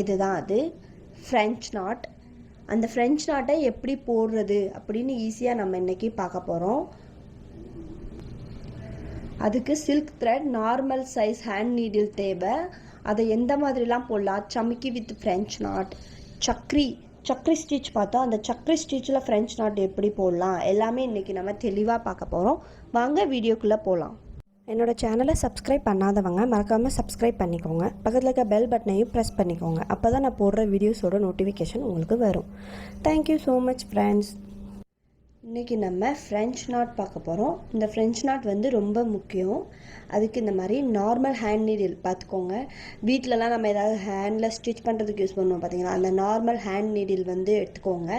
இதுதான் அது French not. அந்த ஃப்ரெஞ்ச் நாட்டை எப்படி போடுறது அப்படின்னு ஈஸியாக நம்ம இன்றைக்கி பார்க்க போகிறோம். அதுக்கு silk thread, normal size hand needle தேவை. அதை எந்த மாதிரிலாம் போடலாம், சமிக்கி வித் ஃப்ரெஞ்ச் நாட், சக்ரி ஸ்டிச் பார்த்தோம். அந்த சக்ரி ஸ்டிச்சில் ஃப்ரெஞ்ச் நாட் எப்படி போடலாம் எல்லாமே இன்றைக்கி நம்ம தெளிவாக பார்க்க போகிறோம். வாங்க வீடியோக்குள்ளே போகலாம். என்னோடய சேனலை சப்ஸ்கிரைப் பண்ணாதவங்க மறக்காமல் சப்ஸ்கிரைப் பண்ணிக்கோங்க. பக்கத்தில் இருக்க பெல் பட்டனையும் ப்ரெஸ் பண்ணிக்கோங்க. அப்போ தான் நான் போடுற வீடியோஸோட நோட்டிஃபிகேஷன் உங்களுக்கு வரும். Thank you so much friends. இன்றைக்கி நம்ம ஃப்ரெஞ்ச் நாட் பார்க்க போகிறோம். இந்த ஃப்ரெஞ்ச் நாட் வந்து ரொம்ப முக்கியம். அதுக்கு இந்த மாதிரி நார்மல் ஹேண்ட் நீடில் பார்த்துக்கோங்க. வீட்டிலலாம் நம்ம ஏதாவது ஹேண்டில் ஸ்டிச் பண்ணுறதுக்கு யூஸ் பண்ணுவோம் பார்த்தீங்களா, அந்த நார்மல் ஹேண்ட் நீடில் வந்து எடுத்துக்கோங்க.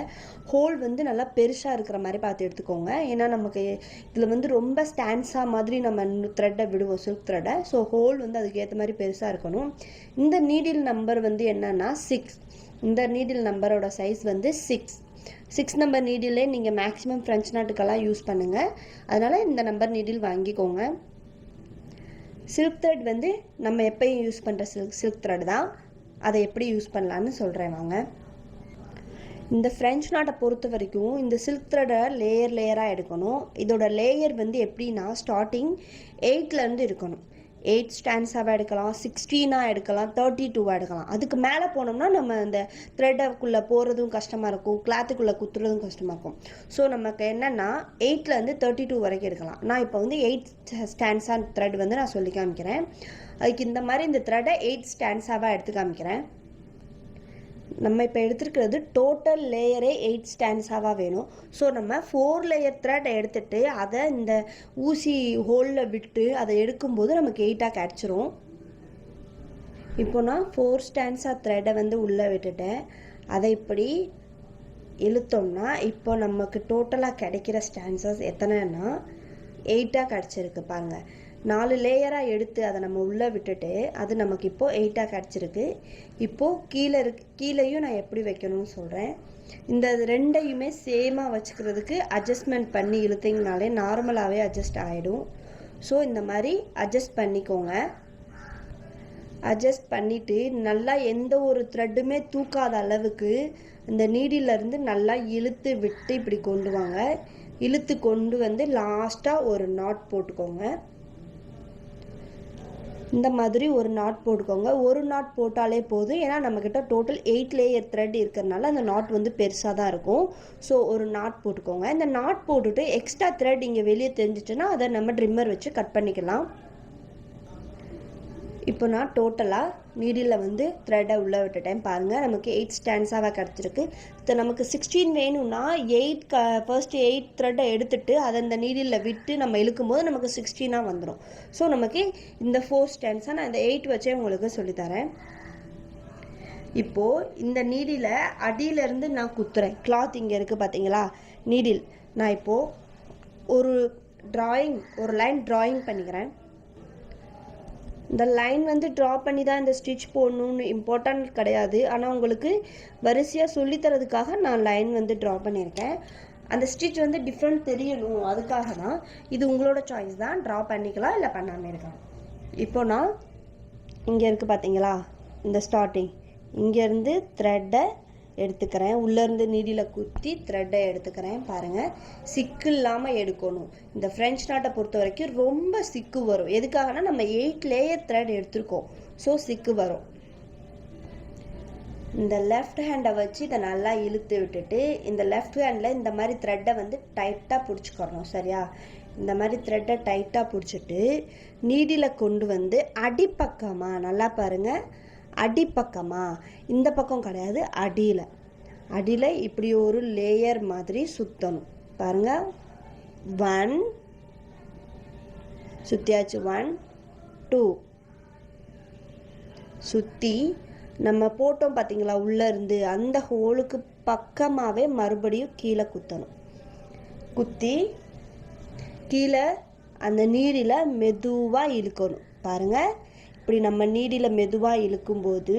ஹோல் வந்து நல்லா பெருசாக இருக்கிற மாதிரி பார்த்து எடுத்துக்கோங்க. ஏன்னா நமக்கு இதில் வந்து ரொம்ப ஸ்டாண்ட்ஸாக மாதிரி நம்ம த்ரெட்டை விடுவோம், சில்க் த்ரெட்டை. ஸோ ஹோல் வந்து அதுக்கு ஏற்ற மாதிரி பெருசாக இருக்கணும். இந்த நீடில் நம்பர் வந்து என்னன்னா 6. இந்த நீடில் நம்பரோட சைஸ் வந்து 6 நம்பர் நீடிலே நீங்கள் மேக்ஸிமம் ஃப்ரெஞ்ச் நாட்டுக்கெல்லாம் யூஸ் பண்ணுங்கள். அதனால் இந்த நம்பர் நீடில் வாங்கிக்கோங்க. சில்க் த்ரெட் வந்து நம்ம எப்பயும் யூஸ் பண்ணுற சில்க் த்ரெட் தான். அதை எப்படி யூஸ் பண்ணலான்னு சொல்கிறேன் வாங்க. இந்த ஃப்ரெஞ்ச் நாட்டை பொறுத்த வரைக்கும் இந்த சில்க் த்ரெட்டை லேயராக எடுக்கணும். இதோட லேயர் வந்து எப்படின்னா ஸ்டார்டிங் 8லேருந்து இருக்கணும். 8 ஸ்டாண்ட்ஸாக எடுக்கலாம், 16 எடுக்கலாம், 32 எடுக்கலாம். அதுக்கு மேலே போனோம்னா நம்ம அந்த த்ரெட்டுக்குள்ளே போகிறதும் கஷ்டமாக இருக்கும், கிளாத்துக்குள்ளே குத்துறதும் கஷ்டமாக இருக்கும். ஸோ நமக்கு என்னென்னா 8லேருந்து 32 வரைக்கும் எடுக்கலாம். நான் இப்போ வந்து 8 ஸ்டாண்ட்ஸாக த்ரெட் வந்து நான் சொல்லி காமிக்கிறேன். அதுக்கு இந்த மாதிரி இந்த த்ரெட்டை 8 ஸ்டாண்ட்ஸாக எடுத்து காமிக்கிறேன். நம்ம இப்போ எடுத்துருக்கிறது டோட்டல் லேயரே 8 ஸ்டாண்ட்ஸாக வேணும். ஸோ நம்ம 4 லேயர் த்ரெட் எடுத்துகிட்டு அதை இந்த ஊசி ஹோலில் விட்டு அதை எடுக்கும்போது நமக்கு 8ஆக கிடச்சிரும். இப்போ நான் 4 ஸ்டாண்ட்ஸாக த்ரெட்டை வந்து உள்ளே விட்டுட்டேன். அதை இப்படி இழுத்தோம்னா இப்போ நமக்கு டோட்டலாக கிடைக்கிற ஸ்டாண்ட்ஸஸ் எத்தனைன்னா 8ஆக கிடச்சிருக்கு பாருங்க. 4 லேயராக எடுத்து அதை நம்ம உள்ளே விட்டுட்டு அது நமக்கு இப்போது 8ஆக கிடச்சிருக்கு. இப்போது கீழேயும் நான் எப்படி வைக்கணும்னு சொல்கிறேன். இந்த ரெண்டையுமே சேமாக வச்சுக்கிறதுக்கு அட்ஜஸ்ட்மெண்ட் பண்ணி இழுத்திங்கனாலே நார்மலாகவே அட்ஜஸ்ட் ஆகிடும். ஸோ இந்த மாதிரி அட்ஜஸ்ட் பண்ணிக்கோங்க. அட்ஜஸ்ட் பண்ணிவிட்டு நல்லா எந்த ஒரு த்ரெட்டுமே தூக்காத அளவுக்கு இந்த நீடிலேருந்து நல்லா இழுத்து விட்டு இப்படி கொண்டு வாங்க. இழுத்து கொண்டு வந்து லாஸ்ட்டாக ஒரு நாட் போட்டுக்கோங்க. இந்த மாதிரி ஒரு நாட் போட்டுக்கோங்க. ஒரு நாட் போட்டாலே போதும். ஏன்னா நம்மக்கிட்ட டோட்டல் 8 லேயர் த்ரெட் இருக்கிறதுனால அந்த நாட் வந்து பெருசாக தான் இருக்கும். ஸோ ஒரு நாட் போட்டுக்கோங்க. இந்த நாட் போட்டுட்டு எக்ஸ்ட்ரா த்ரெட் இங்கே வெளியே தெரிஞ்சிச்சுன்னா அதை நம்ம ட்ரிம்மர் வச்சு கட் பண்ணிக்கலாம். இப்போ நான் டோட்டலாக நீடில் வந்து த்ரெட்டை உள்ளே விட்டுட்டேன் பாருங்கள். நமக்கு 8 ஸ்டாண்ட்ஸாக கிடச்சிருக்கு. இப்போ நமக்கு 16 வேணும்னா ஃபர்ஸ்ட் 8 த்ரெட்டை எடுத்துகிட்டு அதை இந்த நீடில் விட்டு நம்ம இழுக்கும்போது நமக்கு 16ஆக வந்துடும். ஸோ நமக்கு இந்த 4 ஸ்டாண்ட்ஸாக நான் இந்த 8 வச்சே உங்களுக்கு சொல்லித்தரேன். இப்போது இந்த நீடில் அடியிலேருந்து நான் குத்துறேன். கிளாத் இங்கே இருக்குது பார்த்தீங்களா நீடில். நான் இப்போது ஒரு லைன் ட்ராயிங் பண்ணிக்கிறேன். இந்த லைன் வந்து ட்ரா பண்ணி தான் இந்த ஸ்டிச் போடணும்னு இம்பார்ட்டன்ட் கிடையாது. ஆனால் உங்களுக்கு வரிசையாக சொல்லித்தரதுக்காக நான் லைன் வந்து ட்ரா பண்ணியிருக்கேன். அந்த ஸ்டிச் வந்து டிஃப்ரெண்ட் தெரியணும், அதுக்காக தான். இது உங்களோட சாய்ஸ் தான், ட்ரா பண்ணிக்கலாம் இல்லை பண்ணாமல் இருக்கலாம். இப்போ நான் இங்கே இருக்குது பார்த்தீங்களா இந்த ஸ்டார்டிங், இங்கேருந்து த்ரெட்டை எடுத்துக்கிறேன். உள்ளேருந்து நீடியில் குத்தி த்ரெட்டை எடுத்துக்கிறேன் பாருங்கள். சிக்கு இல்லாமல் எடுக்கணும். இந்த ஃப்ரெஞ்ச் நாட்டை பொறுத்த வரைக்கும் ரொம்ப சிக்கு வரும். எதுக்காகனா நம்ம 8 லேயர் த்ரெட் எடுத்துருக்கோம். ஸோ சிக்கு வரும். இந்த லெஃப்ட் ஹேண்டை வச்சு இதை நல்லா இழுத்து விட்டுட்டு இந்த லெஃப்ட் ஹேண்டில் இந்த மாதிரி த்ரெட்டை வந்து டைட்டாக பிடிச்சிக்கிறணும். சரியா? இந்த மாதிரி த்ரெட்டை டைட்டாக பிடிச்சிட்டு நீடியில் கொண்டு வந்து அடிப்பக்கமாக நல்லா பாருங்கள். அடிப்பக்கமாக, இந்த பக்கம் கிடையாது, அடியில் இப்படி ஒரு லேயர் மாதிரி சுற்றணும் பாருங்கள். 1 சுற்றியாச்சு, 1 2 சுற்றி நம்ம போட்டோம் பார்த்தீங்களா உள்ளே இருந்து அந்த ஹோலுக்கு பக்கமாகவே மறுபடியும் கீழே குத்தணும். குத்தி கீழே அந்த நீடில் மெதுவாக இழுக்கணும் பாருங்கள். இப்படி நம்ம நீடில் மெதுவாக இழுக்கும்போது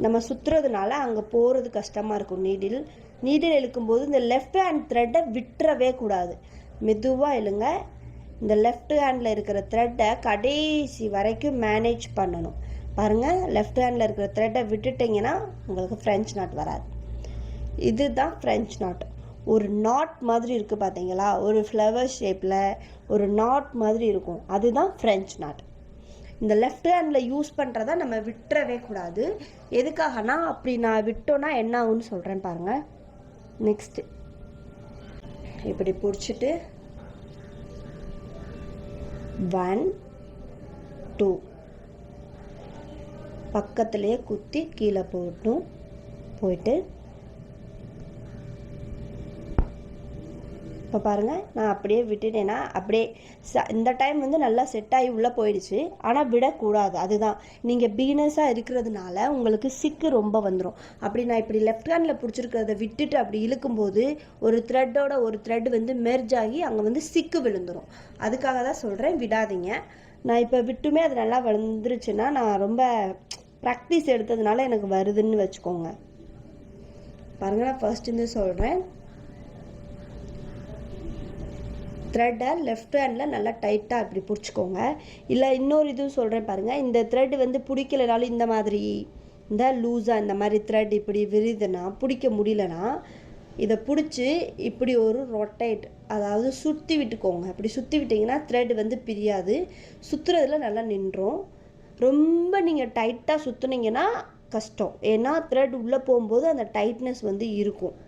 நம்ம சுற்றுறதுனால அங்கே போகிறது கஷ்டமாக இருக்கும். நீடில் இழுக்கும்போது இந்த லெஃப்ட் ஹேண்ட் த்ரெட்டை விட்டுறவே கூடாது. மெதுவாக இழுங்க. இந்த லெஃப்ட் ஹேண்டில் இருக்கிற த்ரெட்டை கடைசி வரைக்கும் மேனேஜ் பண்ணணும். பாருங்கள், லெஃப்ட் ஹேண்டில் இருக்கிற த்ரெட்டை விட்டுட்டிங்கன்னா உங்களுக்கு ஃப்ரெஞ்ச் நாட் வராது. இதுதான் ஃப்ரெஞ்ச் நாட். ஒரு நாட் மாதிரி இருக்குது பார்த்தீங்களா, ஒரு ஃப்ளவர் ஷேப்பில் ஒரு நாட் மாதிரி இருக்கும், அதுதான் ஃப்ரெஞ்ச் நாட். இந்த லெஃப்ட் ஹேண்டில் யூஸ் பண்ணுறத நம்ம விட்டுறவே கூடாது. எதுக்காகனா அப்படி நான் விட்டோன்னா என்ன ஆகுன்னு சொல்கிறேன் பாருங்கள். நெக்ஸ்ட்டு இப்படி பிடிச்சிட்டு 1 2 பக்கத்துலேயே குத்தி கீழே போயிட்டு இப்போ பாருங்கள், நான் அப்படியே விட்டுட்டேன்னா அப்படியே இந்த டைம் வந்து நல்லா செட் ஆகி உள்ளே போயிடுச்சு. ஆனால் விடக்கூடாது. அதுதான், நீங்கள் பிகினர்ஸாக இருக்கிறதுனால உங்களுக்கு சிக்கு ரொம்ப வந்துடும். அப்படி நான் இப்படி லெஃப்ட் ஹேண்டில் பிடிச்சிருக்கிறத விட்டுட்டு அப்படி இழுக்கும்போது ஒரு த்ரெட்டோட ஒரு த்ரெட் வந்து மெர்ஜ் ஆகி அங்கே வந்து சிக்கு விழுந்துடும். அதுக்காக தான் சொல்கிறேன், விடாதீங்க. நான் இப்போ விட்டுமே அது நல்லா வந்துருச்சுன்னா நான் ரொம்ப ப்ராக்டிஸ் எடுத்ததுனால எனக்கு வருதுன்னு வச்சுக்கோங்க. பாருங்கள், நான் ஃபர்ஸ்ட் சொல்கிறேன். த்ரெட்டை லெஃப்ட் ஹேண்டில் நல்லா டைட்டாக இப்படி பிடிச்சிக்கோங்க. இல்லை இன்னொரு இதுவும் சொல்கிறேன் பாருங்கள். இந்த த்ரெட் வந்து பிடிக்கலனாலும் இந்த மாதிரி இந்த லூஸாக இந்த மாதிரி த்ரெட் இப்படி விரிதுன்னா பிடிக்க முடியலன்னா இதை பிடிச்சி இப்படி ஒரு ரொட்டேட், அதாவது சுற்றி விட்டுக்கோங்க. இப்படி சுற்றி விட்டிங்கன்னா த்ரெட் வந்து பிரியாது, சுற்றுறதுல நல்லா நின்றோம். ரொம்ப நீங்கள் டைட்டாக சுற்றுனீங்கன்னா கஷ்டம், ஏன்னா த்ரெட் உள்ளே போகும்போது அந்த டைட்னஸ் வந்து இருக்கும்.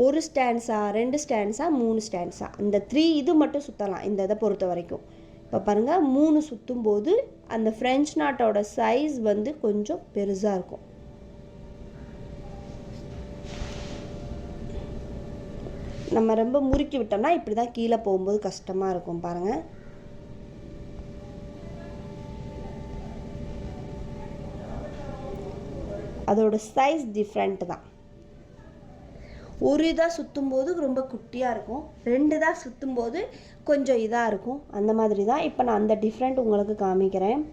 ஒரு ஸ்டாண்ட்ஸா, 2 ஸ்டாண்ட்ஸா, 3 ஸ்டாண்ட்ஸா, இந்த 3 இது மட்டும் சுற்றலாம் இந்த இதை பொறுத்த வரைக்கும். இப்போ பாருங்கள், 3 சுற்றும் போது அந்த ஃப்ரெஞ்ச் நாட்டோட சைஸ் வந்து கொஞ்சம் பெருசாக இருக்கும். நம்ம ரொம்ப முறுக்கி விட்டோம்னா இப்படி தான் கீழே போகும்போது கஷ்டமாக இருக்கும். பாருங்கள், அதோட சைஸ் டிஃப்ரெண்ட் தான். ஒரு இதாக சுற்றும்போது ரொம்ப குட்டியாக இருக்கும், 2 தான் சுற்றும்போது கொஞ்சம் இதாக இருக்கும். அந்த மாதிரி தான் இப்போ நான் அந்த டிஃப்ரெண்ட் உங்களுக்கு காமிக்கிறேன்.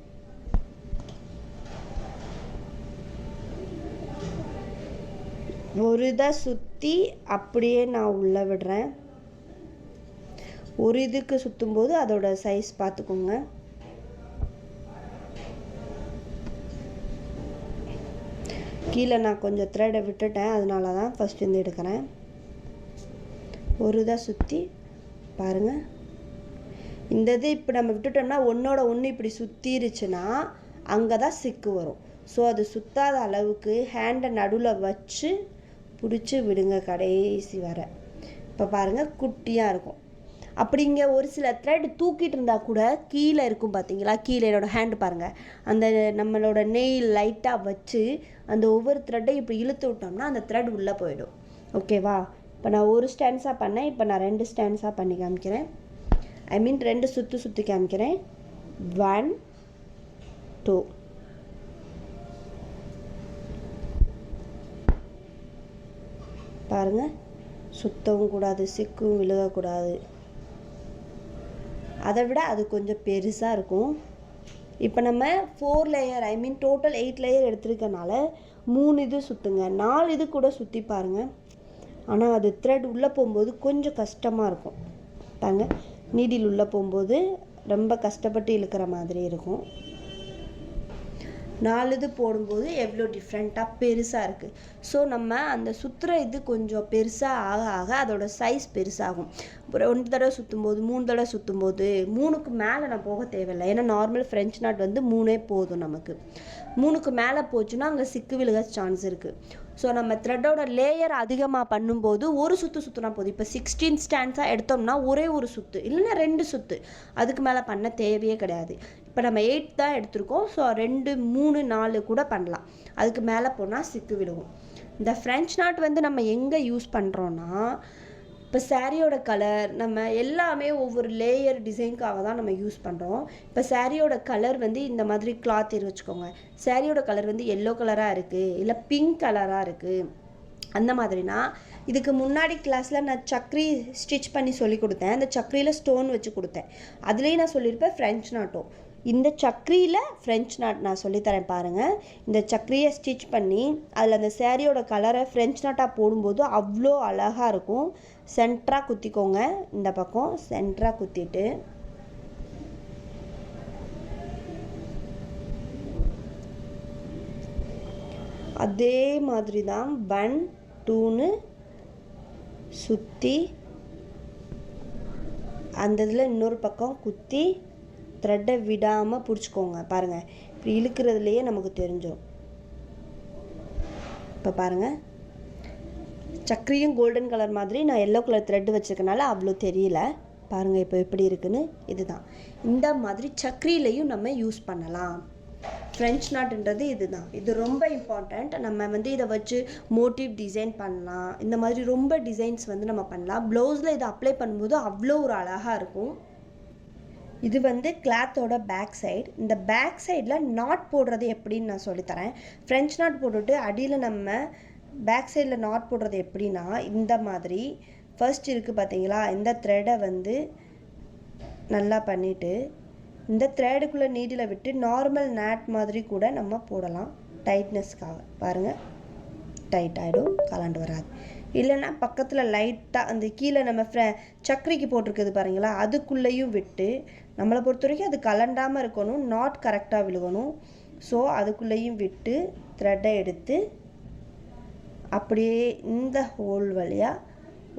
ஒரு இதாக சுற்றி அப்படியே நான் உள்ளே விடுறேன். ஒரு இதுக்கு சுற்றும்போது அதோட சைஸ் பார்த்துக்கோங்க. கீழே நான் கொஞ்சம் த்ரெடை விட்டுட்டேன், அதனால தான் ஃபஸ்ட் இருந்து எடுக்கிறேன். ஒரு இதாக சுற்றி பாருங்கள். இந்த இது இப்போ நம்ம விட்டுட்டோம்னா ஒன்றோட ஒன்று இப்படி சுற்றிருச்சுன்னா அங்கே தான் சிக்கு வரும். ஸோ அது சுற்றாத அளவுக்கு ஹேண்டை நடுவில் வச்சு பிடிச்சி விடுங்க கடைசி வர. இப்போ பாருங்கள், குட்டியாக இருக்கும். அப்படிங்க ஒரு சில த்ரெட் தூக்கிட்டு இருந்தால் கூட கீழே இருக்கும் பார்த்தீங்களா, கீழே என்னோடய ஹேண்டு பாருங்கள், அந்த நம்மளோட நெயில் லைட்டாக வச்சு அந்த ஒவ்வொரு த்ரெட்டையும் இப்படி இழுத்து விட்டோம்னா அந்த த்ரெட் உள்ளே போயிடும். ஓகேவா? இப்போ நான் ஒரு ஸ்டாண்ட்ஸாக பண்ணேன், இப்போ நான் 2 ஸ்டாண்ட்ஸாக பண்ணி காமிக்கிறேன். ஐ மீன் 2 சுற்றி காமிக்கிறேன். 1 2 பாருங்கள், சுத்தவும் கூடாது, சிக்கும் விழுகக்கூடாது. அதை விட அது கொஞ்சம் பெருசாக இருக்கும். இப்போ நம்ம 4 லேயர், ஐ மீன் டோட்டல் 8 லேயர் எடுத்துருக்கனால 3 இது சுற்றுங்க, 4 இது கூட சுற்றி பாருங்கள். ஆனால் அது த்ரெட் உள்ளே போகும்போது கொஞ்சம் கஷ்டமாக இருக்கும். பாருங்க, நீடில் உள்ளே போகும்போது ரொம்ப கஷ்டப்பட்டு இழுக்கிற மாதிரி இருக்கும். 4 இது போடும்போது எவ்வளோ டிஃப்ரெண்ட்டாக பெருசாக இருக்குது. ஸோ நம்ம அந்த சுற்றுற இது கொஞ்சம் பெருசாக ஆக ஆக அதோட சைஸ் பெருசாகும். 1 தடவை சுற்றும்போது, 3 தடவை சுற்றும்போது 3க்கு மேலே நான் போக தேவையில்லை. ஏன்னா நார்மல் ஃப்ரெஞ்ச் நாட் வந்து 3 போதும் நமக்கு. 3க்கு மேலே போச்சுன்னா அங்கே சிக்கு விழுக சான்ஸ் இருக்குது. ஸோ நம்ம த்ரெட்டோட லேயர் அதிகமாக பண்ணும்போது ஒரு சுற்றுனா போதும். இப்போ 16 ஸ்டாண்ட்ஸாக எடுத்தோம்னா ஒரே ஒரு சுற்று, இல்லைன்னா 2 சுற்று, அதுக்கு மேலே பண்ண தேவையே கிடையாது. இப்போ நம்ம 8 தான் எடுத்திருக்கோம். ஸோ 2 3 4 கூட பண்ணலாம். அதுக்கு மேலே போனால் சிக்கு விடுவோம். இந்த ஃப்ரெஞ்ச் நாட் வந்து நம்ம எங்கே யூஸ் பண்ணுறோன்னா, இப்போ சாரியோட கலர் நம்ம எல்லாமே ஒவ்வொரு லேயர் டிசைனுக்காக தான் நம்ம யூஸ் பண்ணுறோம். இப்போ சாரியோட கலர் வந்து இந்த மாதிரி கிளாத் வச்சுக்கோங்க, சாரியோட கலர் வந்து எல்லோ கலராக இருக்குது, இல்லை பிங்க் கலராக இருக்குது. அந்த மாதிரினா இதுக்கு முன்னாடி கிளாஸில் நான் சக்ரி ஸ்டிச் பண்ணி சொல்லி கொடுத்தேன். அந்த சக்ரியில் ஸ்டோன் வச்சு கொடுத்தேன். அதுலேயும் நான் சொல்லியிருப்பேன் ஃப்ரெஞ்ச் நாட்டும். இந்த சக்ரியில் ஃப்ரெஞ்ச் நாட் நான் சொல்லித்தரேன் பாருங்கள். இந்த சக்ரியை ஸ்டிச் பண்ணி அதில் அந்த சேரீயோட கலரை ஃப்ரெஞ்ச் நாட்டாக போடும்போது அவ்வளோ அழகாக இருக்கும். சென்டராக குத்திக்கோங்க, இந்த பக்கம் சென்டராக குத்திட்டு அதே மாதிரி தான் 1 2ன்னு சுற்றி அந்த இதில் இன்னொரு பக்கம் குத்தி த்ரெட்டை விடாமல் பிடிச்சிக்கோங்க. பாருங்கள், இப்படி இழுக்கிறதுலையே நமக்கு தெரிஞ்சிடும். இப்போ பாருங்கள், சக்கரியும் கோல்டன் கலர் மாதிரி நான் எல்லோ கலர் த்ரெட்டு வச்சுருக்கனால அவ்வளோ தெரியல. பாருங்கள் இப்போ எப்படி இருக்குன்னு. இதுதான், இந்த மாதிரி சக்கரிலையும் நம்ம யூஸ் பண்ணலாம். ஃப்ரெஞ்ச் நாட்ன்றது இதுதான். இது ரொம்ப இம்பார்ட்டண்ட். நம்ம இதை வச்சு மோட்டிவ் டிசைன் பண்ணலாம். இந்த மாதிரி ரொம்ப டிசைன்ஸ் நம்ம பண்ணலாம். ப்ளவுஸில் இதை அப்ளை பண்ணும்போது அவ்வளோ ஒரு அழகாக இருக்கும். இது கிளாத்தோட பேக் சைடு. இந்த பேக் சைடில் நாட் போடுறது எப்படின்னு நான் சொல்லித்தரேன். ஃப்ரெஞ்ச் நாட் போட்டுட்டு அடியில் நம்ம பேக் சைடில் நாட் போடுறது எப்படின்னா, இந்த மாதிரி ஃபர்ஸ்ட் இருக்குது பார்த்தீங்களா, இந்த த்ரெடை நல்லா பண்ணிவிட்டு இந்த த்ரெடுக்குள்ளே நீடில் விட்டு நார்மல் நாட் மாதிரி கூட நம்ம போடலாம். டைட்னஸ்க்காக பாருங்கள், டைட் ஆகிடும், கலண்டு வராது. இல்லைன்னா பக்கத்தில் லைட்டாக அந்த கீழே நம்ம சக்கரிக்கு போட்டிருக்குது பாருங்களா, அதுக்குள்ளேயும் விட்டு, நம்மளை பொறுத்த வரைக்கும் அது கலண்டாமல் இருக்கணும், நாட் கரெக்டாக விழுகணும். ஸோ அதுக்குள்ளேயும் விட்டு த்ரெட்டை எடுத்து அப்படியே இந்த ஹோல் வழியாக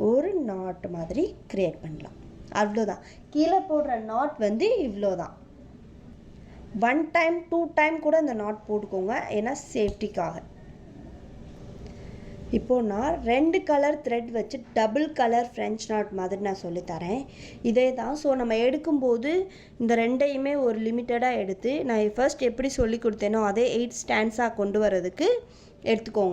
ஒரு நாட் மாதிரி க்ரியேட் பண்ணலாம். அவ்வளோதான். கீழே போடுற நாட் இவ்வளோதான். 1 டைம் 2 டைம் கூட இந்த நாட் போட்டுக்கோங்க, ஏன்னா சேஃப்டிக்காக. இப்போது நான் 2 கலர் த்ரெட் வச்சு டபுள் கலர் ஃப்ரெஞ்ச் நாட் மாதிரி நான் சொல்லித்தரேன். இதே தான். ஸோ நம்ம எடுக்கும்போது இந்த ரெண்டையுமே ஒரு லிமிட்டடாக எடுத்து, நான் ஃபர்ஸ்ட் எப்படி சொல்லி கொடுத்தேனோ அதே 8 ஸ்டாண்ட்ஸாக கொண்டு வரதுக்கு எடுத்துக்கோங்க.